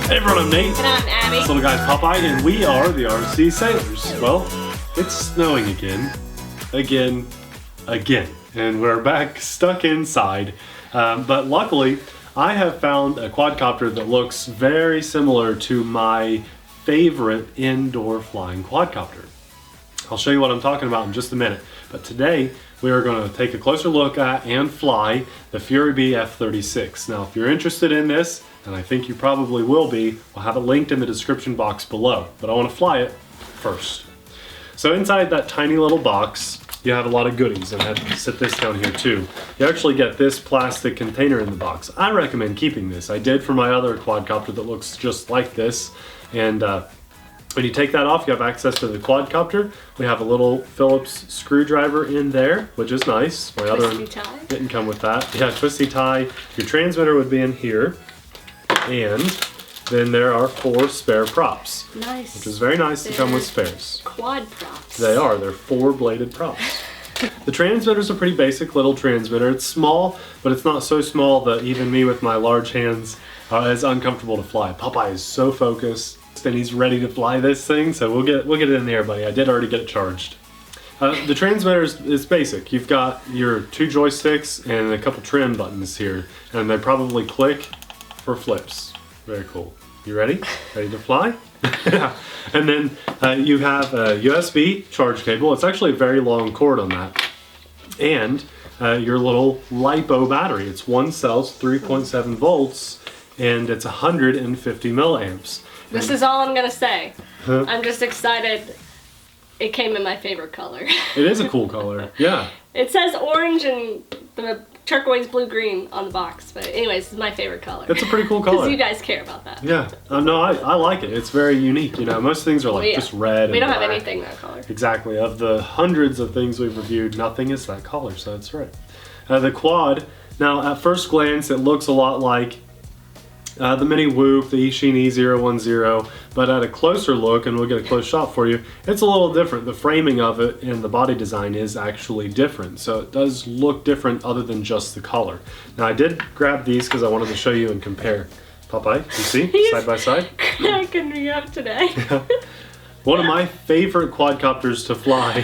Hey everyone, I'm Nate. And I'm Abby. This little guy's Popeye, and we are the RC Sailors. Well, it's snowing again. And we're back stuck inside. But luckily, I have found a quadcopter that looks very similar to my favorite indoor flying quadcopter. I'll show you what I'm talking about in just a minute. But today, we are going to take a closer look at and fly the FuriBee F36. Now, if you're interested in this, and I think you probably will be, I'll have it linked in the description box below. But I want to fly it first. So inside that tiny little box, you have a lot of goodies, and I have to sit this down here too. You actually get this plastic container in the box. I recommend keeping this. I did for my other quadcopter that looks just like this. And when you take that off, you have access to the quadcopter. We have a little Phillips screwdriver in there, which is nice. My other one didn't come with that. Yeah, twisty tie. Your transmitter would be in here. And then there are 4 spare props. Nice. Which is very nice to come with spares. Quad props. They are. They're 4-bladed props. The transmitter's a pretty basic little transmitter. It's small, but it's not so small that even me with my large hands is uncomfortable to fly. Popeye is so focused, and he's ready to fly this thing, so we'll get it in there, buddy. I did already get it charged. The transmitter is basic. You've got your 2 joysticks and a couple trim buttons here, and they probably click for flips. Very cool. You ready? Ready to fly? And then you have a USB charge cable. It's actually a very long cord on that. And your little LiPo battery. It's 1 cell, 3.7 volts, and it's 150 milliamps. This is all I'm gonna say. I'm just excited. It came in my favorite color. It is a cool color, yeah. It says orange and the turquoise, blue, green on the box, but anyways, it's my favorite color. It's a pretty cool color. Because you guys care about that. Yeah, no, I like it. It's very unique. You know, most things are like just red. We don't have black. anything that color. Exactly. Of the hundreds of things we've reviewed, nothing is that color, so that's right. The quad, now at first glance, it looks a lot like the Mini Whoop, the Eachine E010, but at a closer look, and we'll get a close shot for you, it's a little different. The framing of it and the body design is actually different, so it does look different other than just the color. Now I did grab these because I wanted to show you and compare. Popeye, you see, side by side? Cracking me up today. One of my favorite quadcopters to fly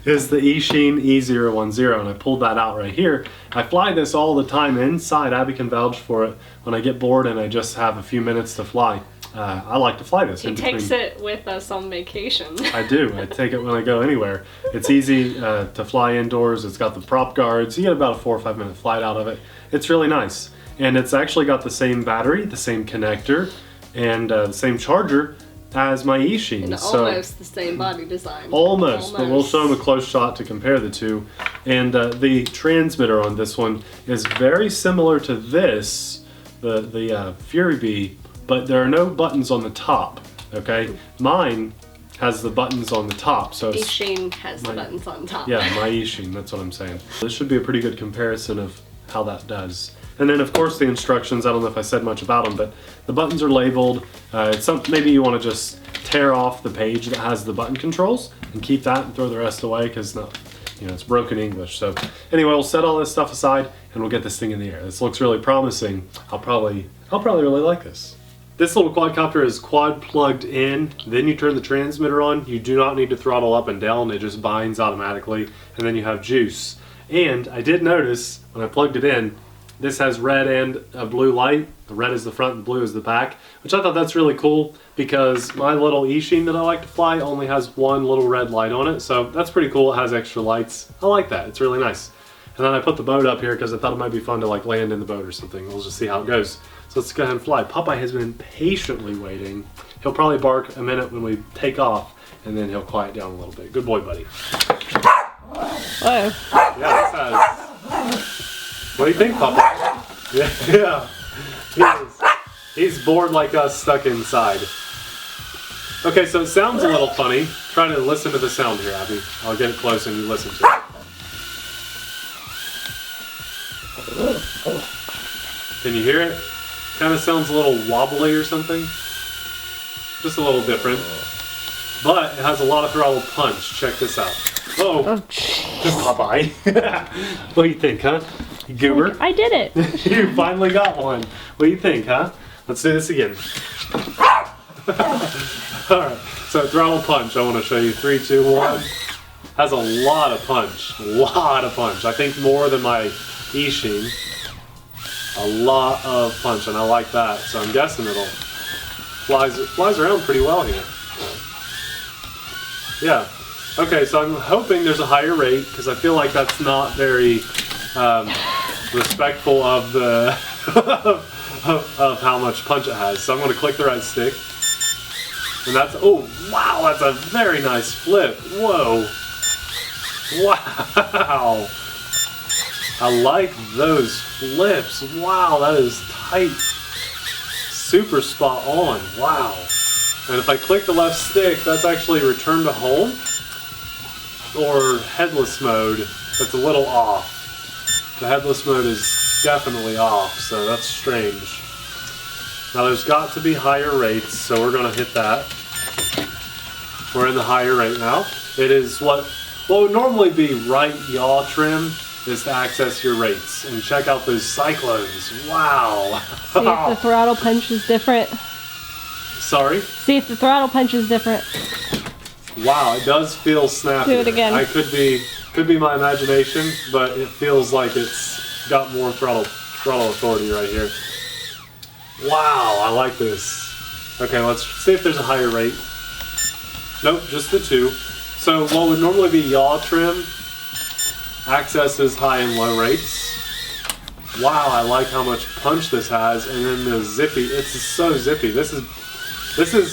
is the Eachine E010, and I pulled that out right here. I fly this all the time inside. Abby can vouch for it. When I get bored and I just have a few minutes to fly, I like to fly this. He takes it with us on vacation. I do. I take it when I go anywhere. It's easy to fly indoors. It's got the prop guards. You get about a 4 or 5 minute flight out of it. It's really nice. And it's actually got the same battery, the same connector, and the same charger as my Eachine. And almost the same body design. Almost, but we'll show them a close shot to compare the two. And the transmitter on this one is very similar to this, the FuriBee, but there are no buttons on the top, okay? Mine has the buttons on the top, so Eachine has the buttons on top. Yeah, my Eachine, that's what I'm saying. This should be a pretty good comparison of how that does. And then of course the instructions, I don't know if I said much about them, but the buttons are labeled. It's maybe you want to just tear off the page that has the button controls and keep that and throw the rest away because it's broken English. So anyway, we'll set all this stuff aside and we'll get this thing in the air. This looks really promising. I'll probably really like this. This little quadcopter is quad plugged in, then you turn the transmitter on. You do not need to throttle up and down, it just binds automatically, and then you have juice. And I did notice when I plugged it in, this has red and a blue light. The red is the front and blue is the back, which I thought that's really cool because my little Eachine that I like to fly only has 1 little red light on it, so that's pretty cool. It has extra lights. I like that. It's really nice. And then I put the boat up here because I thought it might be fun to like land in the boat or something. We'll just see how it goes. So let's go ahead and fly. Popeye has been patiently waiting. He'll probably bark a minute when we take off, and then he'll quiet down a little bit. Good boy, buddy. Whoa. Yeah, what do you think, Popeye? Yeah. He's bored like us, stuck inside. Okay, so it sounds a little funny. Try to listen to the sound here, Abby. I'll get it close and you listen to it. Can you hear it? Kind of sounds a little wobbly or something. Just a little different. But it has a lot of throttle punch. Check this out. Oh, Popeye. What do you think, huh? Goober? I did it. You finally got one. What do you think, huh? Let's do this again. Alright, so throttle punch, I want to show you. 3, 2, 1. Has a lot of punch. A lot of punch. I think more than my E-Sheen. A lot of punch, and I like that. So I'm guessing it'll flies around pretty well here. Yeah. Okay, so I'm hoping there's a higher rate because I feel like that's not very respectful of the of how much punch it has. So I'm going to click the right stick, and that's oh wow, that's a very nice flip. Whoa, wow. I like those flips. Wow, that is tight. Super spot on. Wow. And if I click the left stick, that's actually return to home or headless mode. That's a little off. The headless mode is definitely off, so that's strange. Now there's got to be higher rates, so we're going to hit that. We're in the higher rate now. It is what would normally be right yaw trim is to access your rates. And check out those cyclones. Wow. See if the throttle punch is different. Sorry? See if the throttle punch is different. Wow, it does feel snappy. Do it again. I could be my imagination, but it feels like it's got more throttle authority right here. Wow, I like this. Okay, let's see if there's a higher rate. Nope, just the 2. So what would normally be yaw trim accesses high and low rates. Wow, I like how much punch this has, and then the zippy. It's so zippy. This is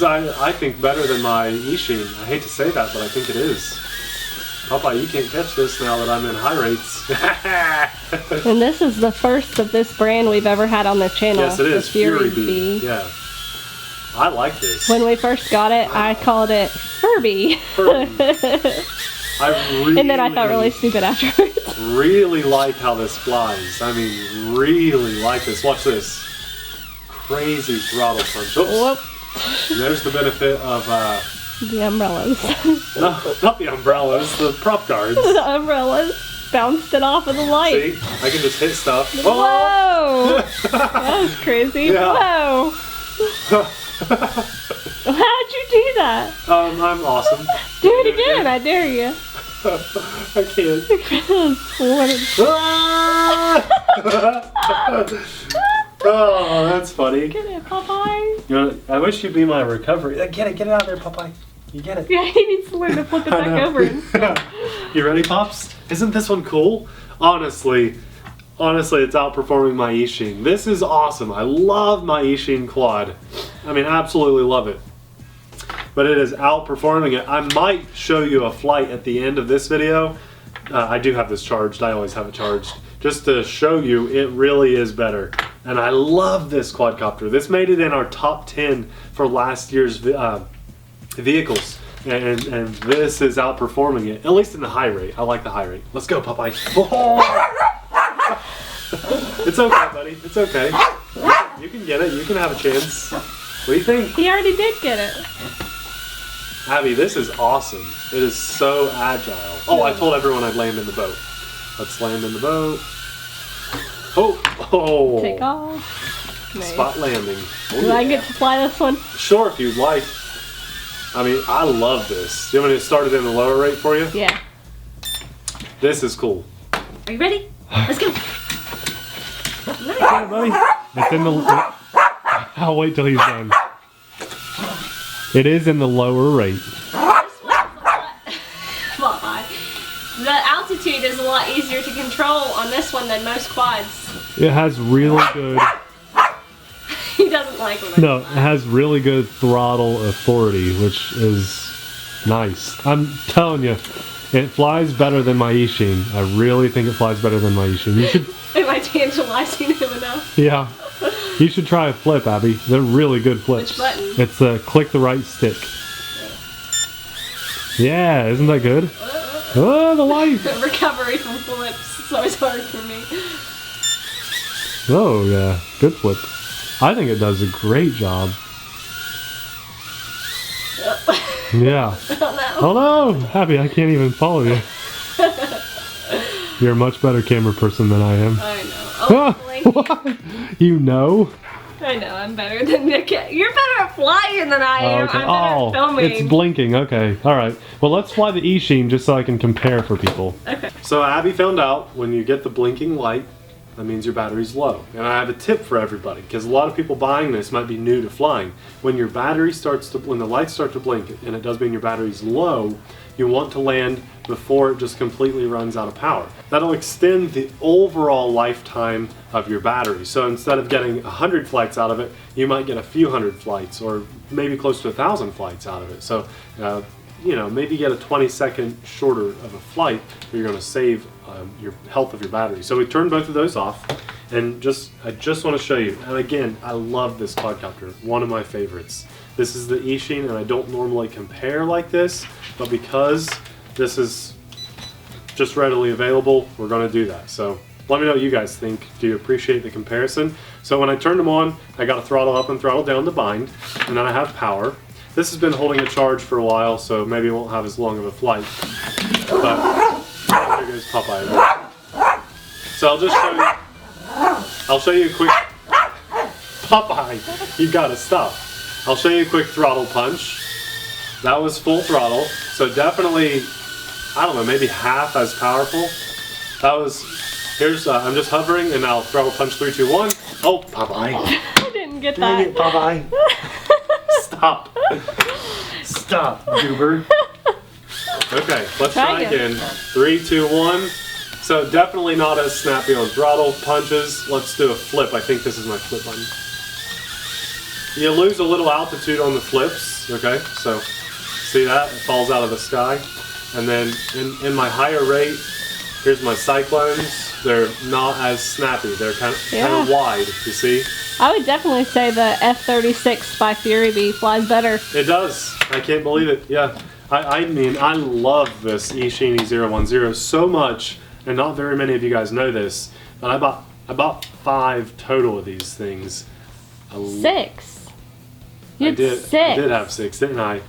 I think better than my E-Sheen. I hate to say that, but I think it is. Popeye, you can't catch this now that I'm in high rates. And this is the first of this brand we've ever had on the channel. Yes, it is. The FuriBee. Yeah. I like this. When we first got it, I called it FuriBee. And then I felt really stupid afterwards. Really like how this flies. I mean, really like this. Watch this. Crazy throttle punch. Oops. Whoop. There's the benefit of the umbrellas. No, not the umbrellas, the prop guards. The umbrellas bounced it off of the light. See, I can just hit stuff. Whoa! That was crazy. Yeah. Whoa! How'd you do that? I'm awesome. Do it again, I dare you. I can't. Oh, that's funny. Get it, Popeye. You know, I wish you'd be my recovery. Get it out of there, Popeye. You get it. Yeah, he needs to learn to flip it back over. You ready, Pops? Isn't this one cool? Honestly, it's outperforming my E-Sheen. This is awesome. I love my E-Sheen quad. I mean, absolutely love it. But it is outperforming it. I might show you a flight at the end of this video. I do have this charged. I always have it charged. Just to show you, it really is better. And I love this quadcopter. This made it in our top 10 for last year's vehicles. And this is outperforming it, at least in the high rate. I like the high rate. Let's go, Popeye. Oh. It's okay, buddy. It's okay. You can get it. You can have a chance. What do you think? He already did get it. Abby, this is awesome. It is so agile. Oh, I told everyone I'd land in the boat. Let's land in the boat. Oh. Take off. Nice. Spot landing. Oh, Do I get to fly this one? Sure, if you'd like. I mean, I love this. Do you want me to start it in the lower rate for you? Yeah. This is cool. Are you ready? Let's go. Nice. Yeah, buddy. It's in the... I'll wait till he's done. It is in the lower rate. This one's a lot. The altitude is a lot easier to control on this one than most quads. It has really good... He doesn't like when No, it has really good throttle authority, which is nice. I'm telling you, it flies better than my E-Sheen. I really think it flies better than my E-Sheen. You should... Am I tantalizing him enough? Yeah. You should try a flip, Abby. They're really good flips. Which button? It's click the right stick. Yeah, isn't that good? Oh, the light! Recovery from flips. It's always hard for me. Oh, yeah. Good flip. I think it does a great job. Yeah. Oh no! Abby, I can't even follow you. You're a much better camera person than I am. I know. Oh, What? You know? I know, I'm better than Nick. You're better at flying than I am. Okay. I'm better at filming. It's blinking. Okay. All right. Well, let's fly the E-Sheen just so I can compare for people. Okay. So Abby found out when you get the blinking light, that means your battery's low. And I have a tip for everybody, because a lot of people buying this might be new to flying. When your battery when the lights start to blink, and it does mean your battery's low, you want to land before it just completely runs out of power. That'll extend the overall lifetime of your battery. So instead of getting 100 flights out of it, you might get a few hundred flights, or maybe close to 1,000 flights out of it. So, you know, maybe get a 20-second shorter of a flight, but you're going to save your health of your battery. So we turned both of those off, and I just want to show you. And again, I love this quadcopter, one of my favorites. This is the E-Sheen, and I don't normally compare like this, but because this is just readily available, we're going to do that. So let me know what you guys think. Do you appreciate the comparison? So when I turned them on, I got a throttle up and throttle down to bind, and then I have power. This has been holding a charge for a while, so maybe it won't have as long of a flight. But there goes Popeye. So I'll show you a quick Popeye. You gotta stop. I'll show you a quick throttle punch. That was full throttle, so definitely, I don't know, maybe half as powerful. That was, here's, I'm just hovering, and I'll throttle punch 3, 2, 1. Oh, Popeye. I didn't get Dang that. it, Popeye. Stop. Stop, goober. Okay, let's try again. 3, 2, 1. So definitely not as snappy on throttle punches. Let's do a flip. I think this is my flip button. You lose a little altitude on the flips, okay? So see that? It falls out of the sky. And then in my higher rate, here's my cyclones. They're not as snappy. They're kind of wide, you see? I would definitely say the F36 by FuriBee flies better. It does. I can't believe it. Yeah. I mean, I love this E-Sheen E010 so much, and not very many of you guys know this, but I bought 5 total of these things. 6. I did have 6, didn't I?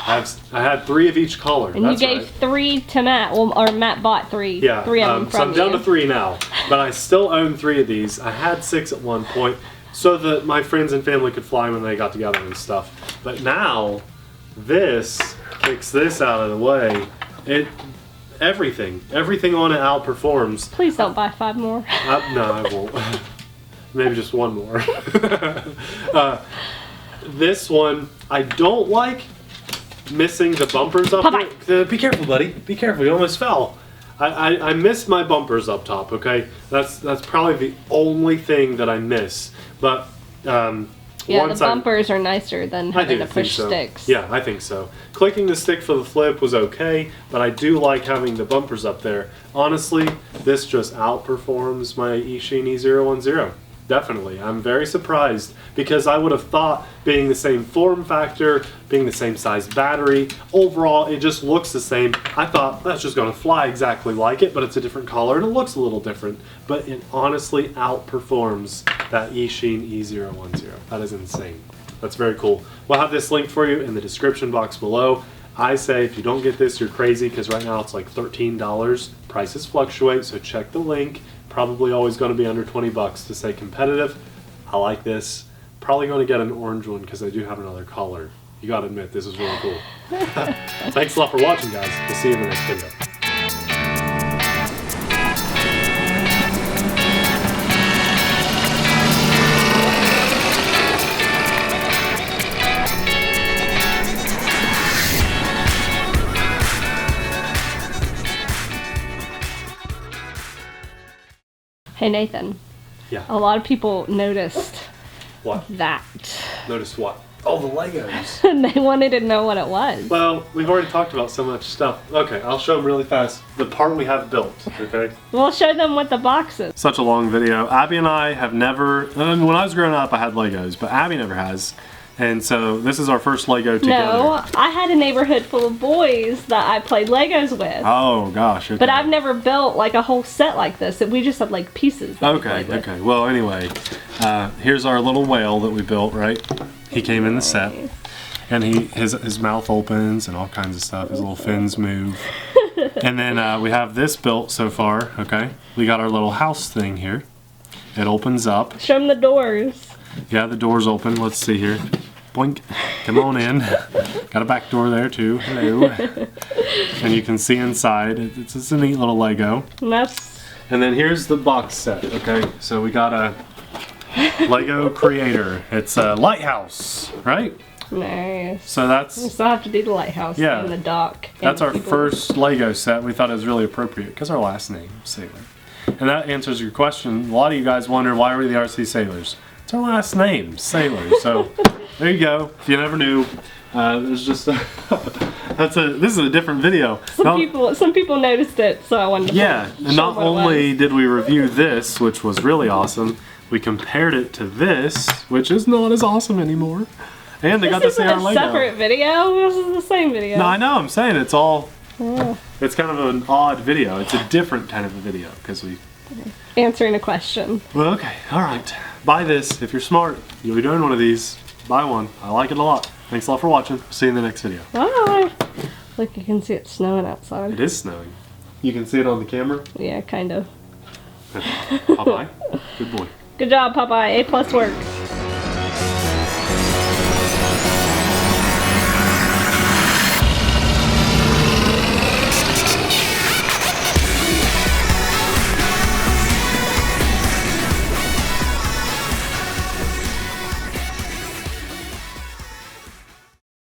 I had 3 of each color. And that's you gave right. 3 to Matt, or Matt bought 3. Yeah, 3 of them from so I'm down to 3 now, but I still own 3 of these. I had 6 at one point, so that my friends and family could fly when they got together and stuff. But now, this kicks this out of the way. Everything on it outperforms. Please don't buy 5 more. No, I won't. Maybe just 1 more. This one, I don't like missing the bumpers up there. Be careful, buddy. Be careful. You almost fell. I miss my bumpers up top, okay? That's probably the only thing that I miss. But yeah, the bumpers are nicer than having to push sticks. Yeah, I think so. Clicking the stick for the flip was okay, but I do like having the bumpers up there. Honestly, this just outperforms my E-Sheen E010. Definitely. I'm very surprised, because I would have thought, being the same form factor, being the same size battery, overall it just looks the same. I thought that's just going to fly exactly like it, but it's a different color and it looks a little different. But it honestly outperforms that E-Sheen E010. That is insane. That's very cool. We'll have this link for you in the description box below. I say if you don't get this, you're crazy, because right now it's like $13. Prices fluctuate, so check the link. Probably always going to be under 20 bucks to stay competitive. I like this. Probably going to get an orange one because I do have another color. You got to admit, this is really cool. Thanks a lot for watching, guys. We'll see you in the next video. Hey Nathan. Yeah. A lot of people noticed What? that. Noticed what? Oh, the Legos. And they wanted to know what it was. Well, we've already talked about so much stuff. Okay, I'll show them really fast. The part we have built, okay? We'll show them what the box is. Such a long video. Abby and I have never, when I was growing up I had Legos, but Abby never has. And so this is our first Lego together. No, I had a neighborhood full of boys that I played Legos with. Oh gosh. Okay. But I've never built like a whole set like this. We just have like pieces. Okay. Well, anyway, here's our little whale that we built, right? He came in the set, and his mouth opens and all kinds of stuff. His little fins move. And then we have this built so far, okay? We got our little house thing here. It opens up. Show them the doors. Yeah, the door's open. Let's see here. Boink. Come on in. Got a back door there too. Hello. And you can see inside. It's just a neat little Lego. And then here's the box set. Okay, so we got a Lego Creator. It's a lighthouse, right? Nice. So that's... We still have to do the lighthouse and the dock. That's our first Lego set. We thought it was really appropriate because our last name, Sailor. And that answers your question. A lot of you guys wonder why we're the RC Sailors. It's our last name, Sailor. So there you go. If you never knew, there's just this is a different video. Some people noticed it, so I wanted to and not only did we review this, which was really awesome, we compared it to this, which is not as awesome anymore. And they got to see our Lego. This is a separate video. This is the same video. No, I know. I'm saying it's all. It's kind of an odd video. It's a different kind of a video because we answering a question. Well, okay, all right. Buy this if you're smart. You'll be doing one of these. Buy one. I like it a lot. Thanks a lot for watching. See you in the next video. Bye. Look, you can see it snowing outside. It is snowing. You can see it on the camera. Yeah, kind of. Popeye. Good boy. Good job, Popeye. A+ works.